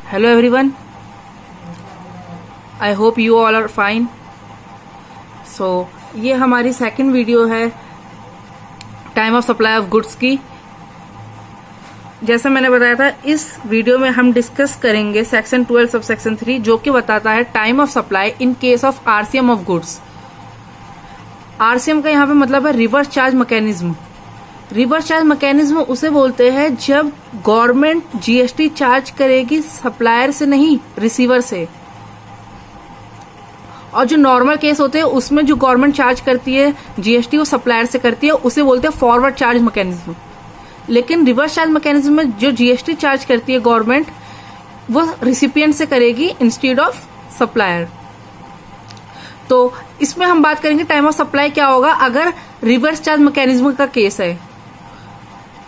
Hello everyone, I hope you all are fine. So ये हमारी second video है time of supply of goods की. जैसा मैंने बताया था, इस वीडियो में हम डिस्कस करेंगे सेक्शन 12 सब सेक्शन 3 जो कि बताता है time of supply in case of RCM of goods. RCM का यहाँ पे मतलब है reverse charge mechanism. Reverse charge mechanism उसे बोलते हैं जब गवर्नमेंट जीएसटी चार्ज करेगी सप्लायर से नहीं, रिसीवर से. और जो नॉर्मल केस होते हैं उसमें जो गवर्नमेंट चार्ज करती है जीएसटी वो सप्लायर से करती है, उसे बोलते हैं फॉरवर्ड चार्ज मैकेनिज्म. लेकिन रिवर्स चार्ज मैकेनिज्म में जो जीएसटी चार्ज करती है गवर्नमेंट वो रिसिपिएंट से करेगी इंस्टेड ऑफ सप्लायर. तो इसमें हम बात करेंगे टाइम ऑफ सप्लाई क्या होगा अगर रिवर्स चार्ज मैकेनिज्म का केस है.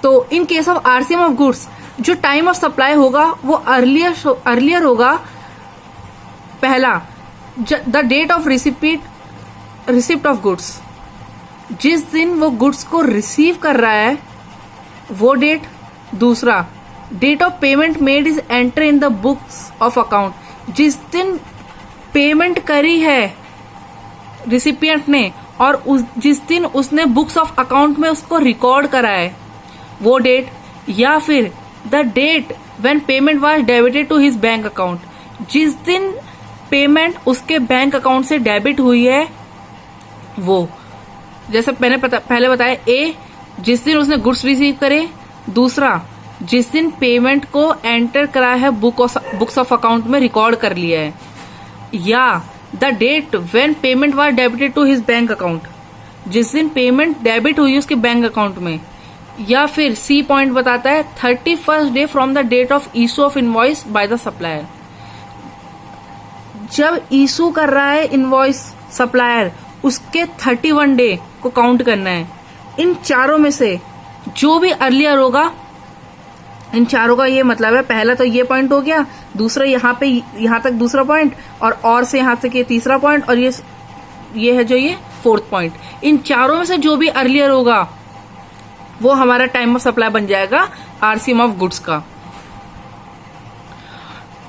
तो in case of RCM of goods जो टाइम ऑफ सप्लाई होगा वो अर्लियर होगा. पहला, the date of receipt of goods, जिस दिन वो गुड्स को रिसीव कर रहा है वो डेट. दूसरा, date of payment made is enter in the books of account, जिस दिन पेमेंट करी है रिसिपिएंट ने और जिस दिन उसने बुक्स ऑफ अकाउंट में उसको रिकॉर्ड करा है वो डेट. या फिर the date when payment was debited to his bank account, जिस दिन पेमेंट उसके बैंक अकाउंट से डेबिट हुई है वो. जैसे मैंने पहले बताया, ए जिस दिन उसने गुड्स रिसीव करे. दूसरा, जिस दिन पेमेंट को एंटर करा है बुक्स ऑफ अकाउंट में रिकॉर्ड कर लिया है. या the date when payment was debited to his bank account, जिस दिन पेमेंट डेबिट हुई उसके बैंक अकाउंट में. या फिर सी पॉइंट बताता है 31st day from the date of issue of invoice by the supplier, जब इशू कर रहा है इनवॉइस सप्लायर उसके 31 डे को काउंट करना है. इन चारों में से जो भी अर्लियर होगा, इन चारों का ये मतलब है, पहला तो ये पॉइंट हो गया, दूसरा यहाँ तक दूसरा पॉइंट, और से यहाँ तक ये तीसरा पॉइंट, और ये है जो ये फोर्थ पॉइंट. इन चारों में से जो भी अर्लियर होगा वो हमारा टाइम ऑफ सप्लाई बन जाएगा आरसीएम ऑफ गुड्स का.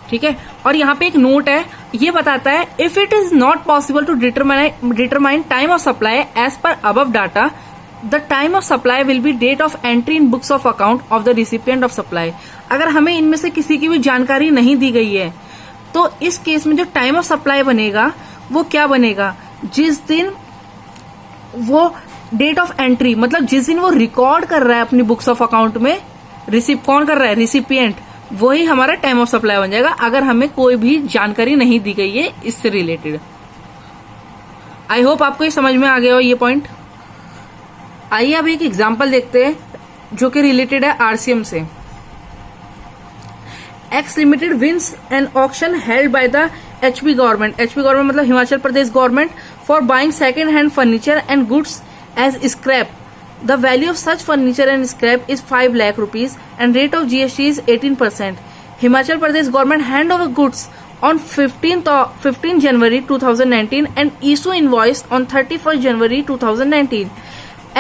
ठीक है. और यहाँ पे एक नोट है, ये बताता है if it is not possible to determine time of supply as per above data, the time of supply will be date of entry in books of account of the recipient of supply. अगर हमें इनमें से किसी की भी जानकारी नहीं दी गई है तो इस केस में जो टाइम ऑफ सप्लाई बनेगा वो क्या बनेगा, जिस दिन वो डेट ऑफ एंट्री मतलब जिस दिन वो रिकॉर्ड कर रहा है अपनी बुक्स ऑफ अकाउंट में, कौन कर रहा है, रिसिपिएंट, वही हमारा टाइम ऑफ सप्लाई बन जाएगा अगर हमें कोई भी जानकारी नहीं दी गई है इससे रिलेटेड. आई होप आपको ये समझ में आ गया हो ये पॉइंट. आइए अब एक एग्जांपल देखते हैं जो कि रिलेटेड है आरसीएम से. X limited wins an auction held by the HP government. HP government मतलब Himachal Pradesh government, for buying second hand furniture and goods as scrap. The value of such furniture and scrap is 5 lakh rupees and rate of GST is 18%. Himachal Pradesh government hand over goods on 15 January 2019 and issue invoice on 31st January 2019.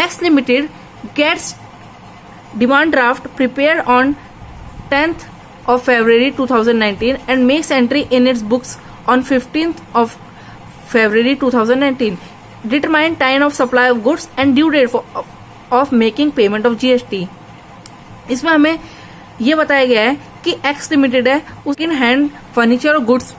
X Limited gets demand draft prepared on 10th of February 2019 and makes entry in its books on 15th of February 2019. Determine time of supply of goods and due date of making payment of GST. इसमें हमें यह बताया गया है कि x limited है, उसकी hand furniture और गुड्स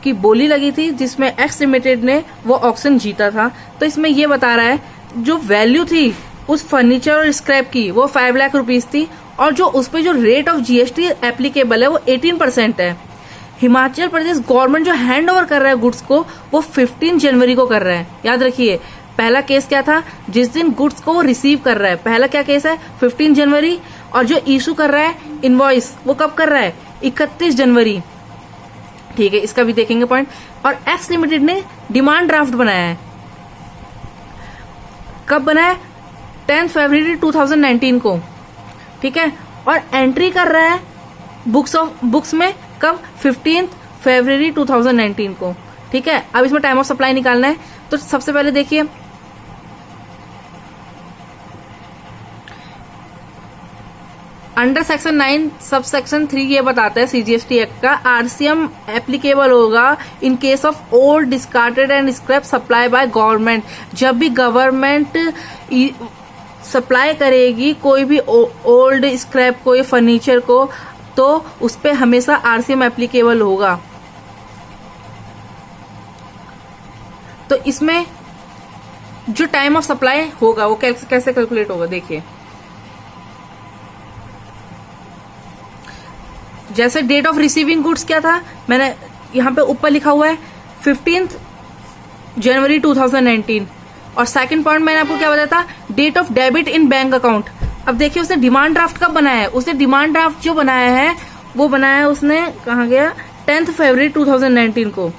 की बोली लगी थी जिसमें एक्स लिमिटेड ने वो ऑक्शन जीता था. तो इसमें यह बता रहा है जो वैल्यू थी उस फर्नीचर और स्क्रैप की वो 5 लाख रुपीज थी और जो उस पर जो रेट ऑफ जीएसटी एप्लीकेबल है वो 18% है. हिमाचल प्रदेश गवर्नमेंट जो हैंड ओवर कर रहा है गुड्स को वो 15 जनवरी को कर रहा है. याद रखिए, पहला केस क्या था, जिस दिन गुड्स को वो रिसीव कर रहा है, पहला क्या केस है 15 जनवरी, और जो इशू कर रहा है इनवॉइस वो कब कर रहा है 31 जनवरी. ठीक है, इसका भी देखेंगे पॉइंट. और एक्स लिमिटेड ने डिमांड ड्राफ्ट बनाया है, कब बनाया 10 फरवरी 2019 को. ठीक है, और एंट्री कर रहा है बुक्स में कब 15 फरवरी 2019 को. ठीक है, अब इसमें टाइम ऑफ सप्लाई निकालना है. तो सबसे पहले देखिए, अंडर सेक्शन 9 सब सेक्शन 3 ये बताता है सीजीएसटी एक्ट का, आरसीएम एप्लीकेबल होगा इन case of old discarded and scrap supply by government. जब भी गवर्नमेंट सप्लाई करेगी कोई भी ओल्ड स्क्रैप को या फर्नीचर को, तो उस पे हमेशा आरसीएम एप्लीकेबल होगा। तो इसमें जो टाइम ऑफ सप्लाई होगा वो कैसे कैलकुलेट होगा, देखिए जैसे डेट ऑफ रिसीविंग गुड्स क्या था, मैंने यहां पे ऊपर लिखा हुआ है 15 जनवरी 2019, और सेकंड पॉइंट मैंने आपको क्या बताया था, date of debit in bank account. अब देखिए उसने डिमांड ड्राफ्ट कब बनाया है, उसने डिमांड ड्राफ्ट जो बनाया है वो बनाया है उसने कहा गया 10 फरवरी 2019 को,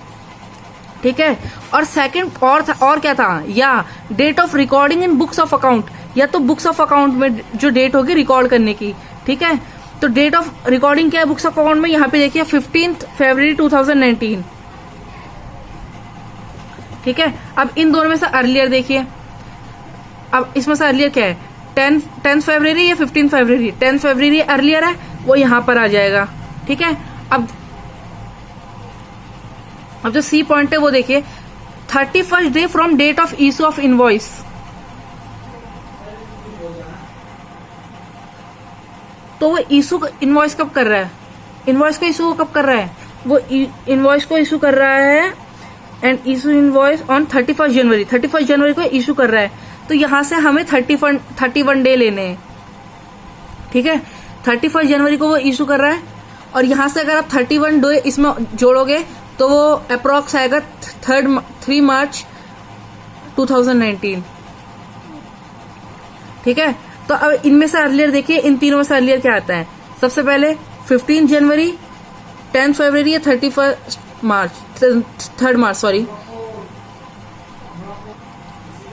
ठीक है। और सेकंड और क्या था, या date of recording in books of account, या तो बुक्स ऑफ अकाउंट में जो डेट होगी रिकॉर्ड करने की, ठीक है। तो डेट ऑफ रिकॉर्डिंग क्या है बुक्स ऑफ अकाउंट में, यहां पे देखिए 15 फरवरी 2019, ठीक है। अब इन दोनों में से अर्लियर देखिए, अब इसमें से अर्लियर क्या है, 10 फरवरी या 15 फरवरी, 10 फरवरी अर्लियर है, वो यहां पर आ जाएगा, ठीक है। अब जो सी पॉइंट है वो देखिए 31st day from date of issue of invoice. तो वो इशू इनवॉइस कब कर रहा है, इनवॉइस को इशू कब कर रहा है, वो इनवॉइस को इशू कर रहा है एंड इशू इनवॉइस ऑन 31 जनवरी, 31 जनवरी को इशू कर रहा है। तो यहां से हमें 31 डे लेने हैं, ठीक है। 31 जनवरी को वो इशू कर रहा है, और यहां से अगर आप 31 डे इसमें जोड़ोगे तो वो अप्रोक्स आएगा 3 मार्च 2019, ठीक है। तो अब इनमें से अर्लियर देखिए, इन तीनों में से अर्लियर क्या आता है, सबसे पहले 15 जनवरी, 10 फरवरी या 3 मार्च सॉरी।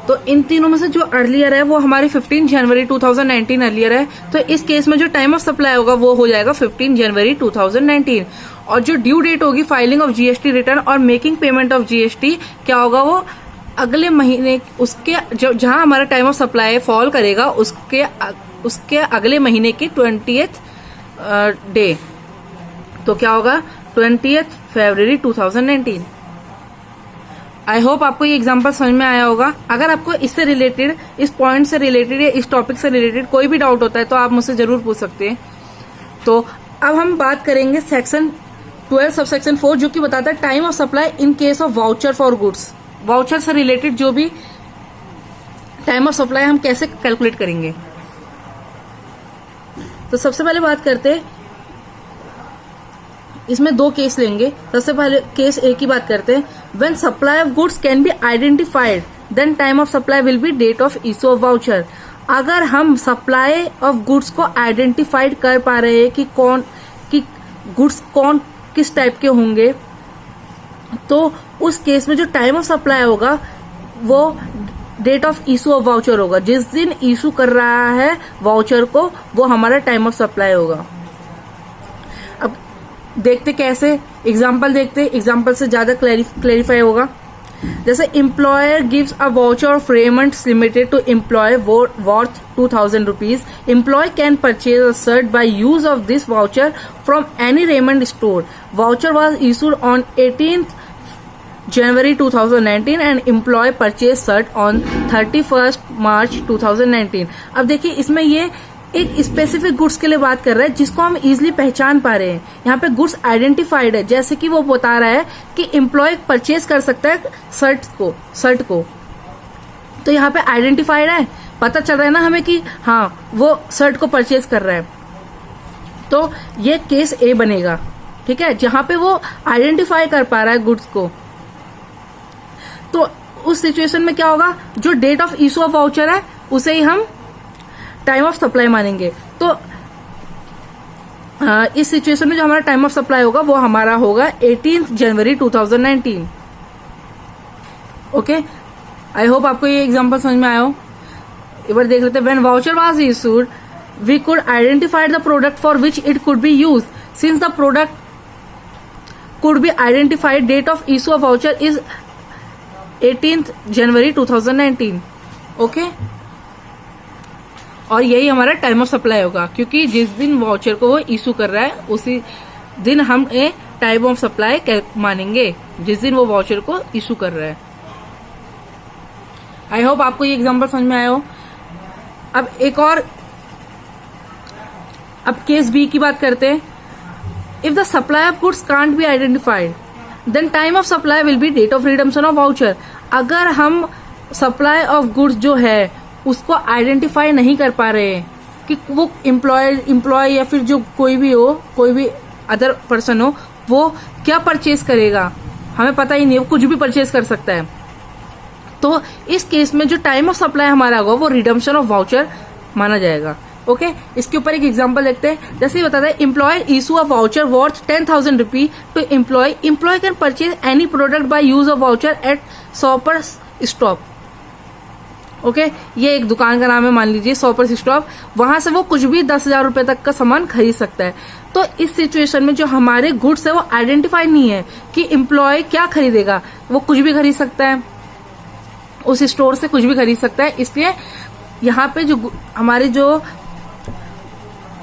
तो इन तीनों में से जो अर्लियर है वो हमारी 15 जनवरी 2019 अर्लियर है। तो इस केस में जो टाइम ऑफ सप्लाई होगा वो हो जाएगा 15 जनवरी 2019, और जो ड्यू डेट होगी फाइलिंग ऑफ जीएसटी रिटर्न और मेकिंग पेमेंट ऑफ जीएसटी क्या होगा, वो अगले महीने उसके जहां हमारा टाइम ऑफ सप्लाई फॉल करेगा उसके अगले महीने की 20th डे। तो क्या होगा 20th फरवरी 2019। आई होप आपको ये एग्जांपल समझ में आया होगा। अगर आपको इससे रिलेटेड, इस पॉइंट से रिलेटेड या इस टॉपिक से रिलेटेड कोई भी डाउट होता है तो आप मुझसे जरूर पूछ सकते हैं। तो अब हम बात करेंगे सेक्शन 12 सब सेक्शन 4 जो कि बताता है time of supply in case of voucher for goods. Voucher से रिलेटेड जो भी टाइम ऑफ सप्लाई हम कैसे कैलकुलेट करेंगे। तो सबसे पहले बात करते हैं, इसमें 2 केस लेंगे। सबसे पहले केस ए की बात करते हैं। When supply of goods can be identified then time of supply will be date of issue of voucher. अगर हम सप्लाई ऑफ गुड्स को आइडेंटिफाइड कर पा रहे हैं कि गुड्स किस टाइप के होंगे, तो उस केस में जो टाइम ऑफ सप्लाई होगा वो date of issue of voucher होगा। जिस दिन इशू कर रहा है वाउचर को वो हमारा टाइम ऑफ सप्लाई होगा। अब देखते कैसे, एग्जाम्पल देखते, एग्जाम्पल से ज्यादा क्लैरिफाई होगा। जैसे employer gives a voucher of Raymonds limited to employ worth 2000 rupees. Employee can purchase a shirt by use of this voucher from any Raymond store. Voucher was issued on 18th January 2019 and employee purchased shirt on 31st March 2019. अब देखिए इसमें ये एक specific goods के लिए बात कर रहा है जिसको हम इजिली पहचान पा रहे हैं। यहाँ पे गुड्स आइडेंटिफाइड है, जैसे कि वो बता रहा है कि एम्प्लॉय परचेज कर सकता है शर्ट को। तो यहाँ पे आइडेंटिफाइड है, पता चल रहा है ना हमें कि हाँ वो शर्ट को परचेज कर रहा है। तो ये केस ए बनेगा, ठीक है, जहां पे वो आइडेंटिफाई कर पा रहा है गुड्स को। तो उस सिचुएशन में क्या होगा, जो date of issue of voucher है उसे ही हम टाइम ऑफ सप्लाई मानेंगे। तो इस सिचुएशन में जो हमारा टाइम ऑफ सप्लाई होगा वो हमारा होगा 18 जनवरी 2019। ओके, आई होप आपको ये एग्जांपल समझ में आया हो। एक बार देख लेते हैं। When voucher was issued we could identify the product for which it could be use since the product could be identified. Date of issue of voucher is 18 January 2019। Okay, और यही हमारा टाइम ऑफ सप्लाई होगा, क्योंकि जिस दिन voucher को वो issue कर रहा है उसी दिन हम टाइम ऑफ सप्लाई मानेंगे, जिस दिन वो वाउचर को इशू कर रहा है। आई होप आपको ये एग्जांपल समझ में आया हो। अब एक और, अब केस बी की बात करते हैं। If the supply of goods can't be identified then time of supply will be date of redemption of voucher. अगर हम सप्लाई ऑफ गुड्स जो है उसको आइडेंटिफाई नहीं कर पा रहे हैं कि वो एम्प्लॉय या फिर जो कोई भी हो, कोई भी अदर पर्सन हो, वो क्या परचेज करेगा, हमें पता ही नहीं, वो कुछ भी परचेज कर सकता है, तो इस केस में जो टाइम ऑफ सप्लाई हमारा होगा वो रिडम्पशन ऑफ वाउचर माना जाएगा। ओके, इसके ऊपर एक एग्जांपल देखते हैं। जैसे ये बताता है, employ issue a voucher worth 10,000 rupee to employ can purchase any product by use of voucher at Shoppers Stop. Okay, ये एक दुकान का नाम है, मान लीजिए शॉपर्स स्टॉप। वहां से वो कुछ भी 10,000 रुपए तक का सामान खरीद सकता है। तो इस सिचुएशन में जो हमारे गुड्स है वो आइडेंटिफाई नहीं है कि एम्प्लॉय क्या खरीदेगा, वो कुछ भी खरीद सकता है, उस स्टोर से कुछ भी खरीद सकता है। इसलिए यहाँ पे जो हमारे जो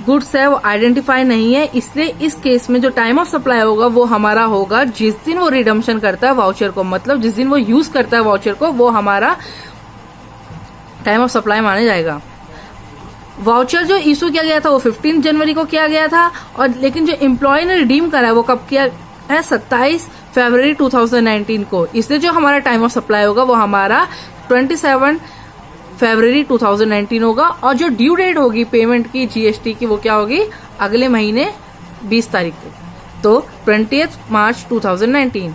गुड्स है वो आइडेंटिफाई नहीं है, इसलिए इस केस में जो टाइम ऑफ सप्लाई होगा वो हमारा होगा जिस दिन वो रिडम्पशन करता है वाउचर को, मतलब जिस दिन वो यूज करता है वाउचर को, वो हमारा टाइम ऑफ सप्लाई माना जाएगा। वाउचर जो इशू किया गया था वो 15 जनवरी को किया गया था, और लेकिन जो एम्प्लॉय ने रिडीम करा है वो कब किया है, 27 फरवरी 2019 को। इसलिए जो हमारा टाइम ऑफ सप्लाई होगा वो हमारा 27 फरवरी 2019 होगा, और जो ड्यू डेट होगी पेमेंट की जीएसटी की वो क्या होगी, अगले महीने 20 तारीख को, तो 20 मार्च 2019।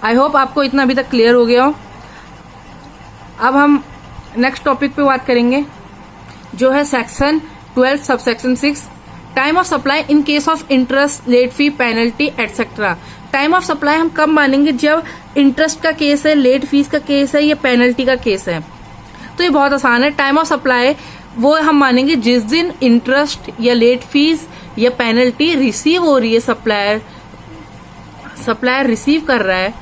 आई होप आपको इतना अभी तक क्लियर हो गया हो। अब हम नेक्स्ट टॉपिक पे बात करेंगे, जो है section 12 subsection 6, time of supply in case of interest, late fee, penalty etcetera. Time of supply हम कब मानेंगे, जब इंटरेस्ट का केस है, लेट फीस का केस है या पेनल्टी का केस है। तो ये बहुत आसान है। टाइम ऑफ सप्लाई वो हम मानेंगे जिस दिन इंटरेस्ट या लेट फीस या पेनल्टी रिसीव हो रही है, सप्लायर रिसीव कर रहा है,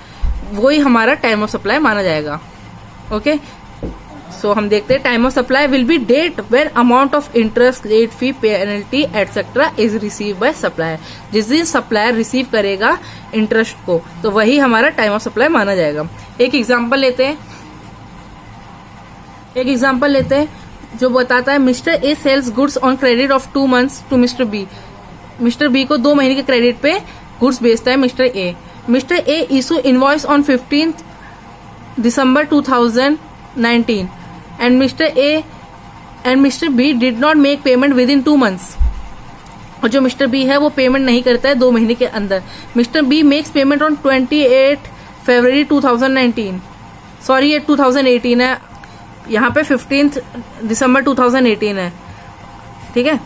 वही हमारा टाइम ऑफ सप्लाई माना जाएगा। ओके, सो हम देखते हैं, time of supply will be date when amount of interest, late fee, penalty etcetera is receive by supplier. जिस दिन सप्लायर रिसीव करेगा इंटरेस्ट को, तो वही हमारा टाइम ऑफ सप्लाई माना जाएगा। एक एग्जांपल लेते हैं जो बताता है, mister A sells goods on credit of 2 months to mister B. Mister B को 2 महीने के क्रेडिट पे गुड्स बेचता है mister A. Mister A issue invoice on 15 December 2019 and Mr. A and Mr. B did not make payment within 2 months। और जो mister B है वो पेमेंट नहीं करता है 2 महीने के अंदर। Mister B makes payment on 28 February 2019, sorry ये 2018 है, यहाँ पे 15 दिसंबर 2018 है, ठीक है।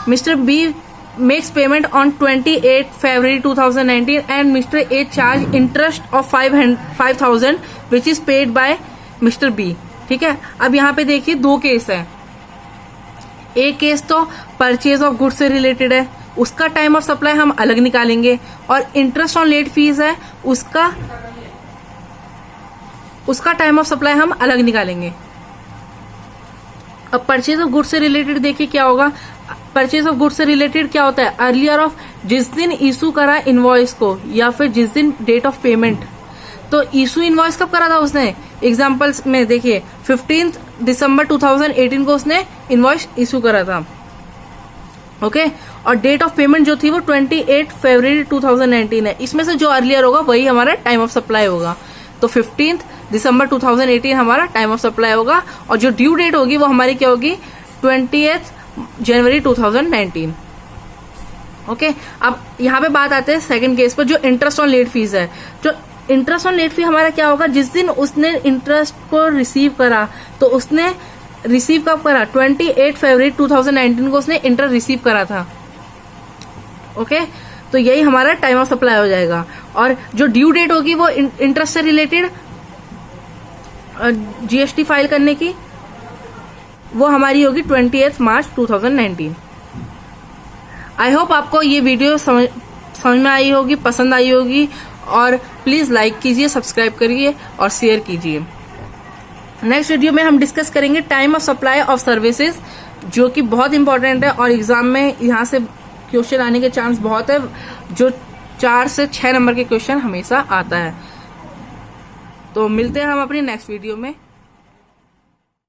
Mister B makes payment on 28 February 2019 and Mr. A charge interest of 5,000 which is paid by Mr. B। ठीक है, अब यहाँ पे देखिए 2 केस है। एक केस तो परचेज ऑफ गुड्स से रिलेटेड है, उसका टाइम ऑफ सप्लाई हम अलग निकालेंगे, और इंटरेस्ट ऑन लेट फीस है, उसका टाइम ऑफ सप्लाई हम अलग निकालेंगे। अब परचेज ऑफ गुड्स से रिलेटेड देखिए क्या होगा। परचेज ऑफ गुड्स से रिलेटेड क्या होता है, अर्लियर ऑफ, जिस दिन इशू करा इनवॉइस को, या फिर जिस दिन डेट ऑफ पेमेंट। तो इशू इनवॉइस कब करा था उसने, एग्जांपल्स में देखिए 15 दिसंबर 2018 को उसने इनवॉइस इशू करा था। ओके, और डेट ऑफ पेमेंट जो थी वो 28 फरवरी 2019 है। इसमें से जो अर्लियर होगा वही हमारा टाइम ऑफ सप्लाई होगा। तो 15 दिसंबर 2018 हमारा टाइम ऑफ सप्लाई होगा, और जो ड्यू डेट होगी वो हमारी क्या होगी, 20 जनवरी 2019। ओके, अब यहाँ पे बात आते हैं सेकंड केस पर, जो इंटरेस्ट ऑन लेट फीस है। जो इंटरेस्ट ऑन लेट फी हमारा क्या होगा, जिस दिन उसने इंटरेस्ट को रिसीव करा, तो उसने रिसीव कब करा, 28 फरवरी 2019 को उसने इंटरेस्ट रिसीव करा था। ओके, तो यही हमारा टाइम ऑफ सप्लाई हो जाएगा। और जो ड्यू डेट होगी वो इंटरेस्ट से रिलेटेड जीएसटी फाइल करने की, वो हमारी होगी 28 मार्च 2019। आई होप आपको ये वीडियो समझ में आई होगी, पसंद आई होगी, और प्लीज लाइक कीजिए, सब्सक्राइब करिए और शेयर कीजिए। नेक्स्ट वीडियो में हम डिस्कस करेंगे time of supply of services, जो कि बहुत इंपॉर्टेंट है और एग्जाम में यहाँ से क्वेश्चन आने के चांस बहुत है, जो 4 से 6 नंबर के क्वेश्चन हमेशा आता है। तो मिलते हैं हम अपनी नेक्स्ट वीडियो में।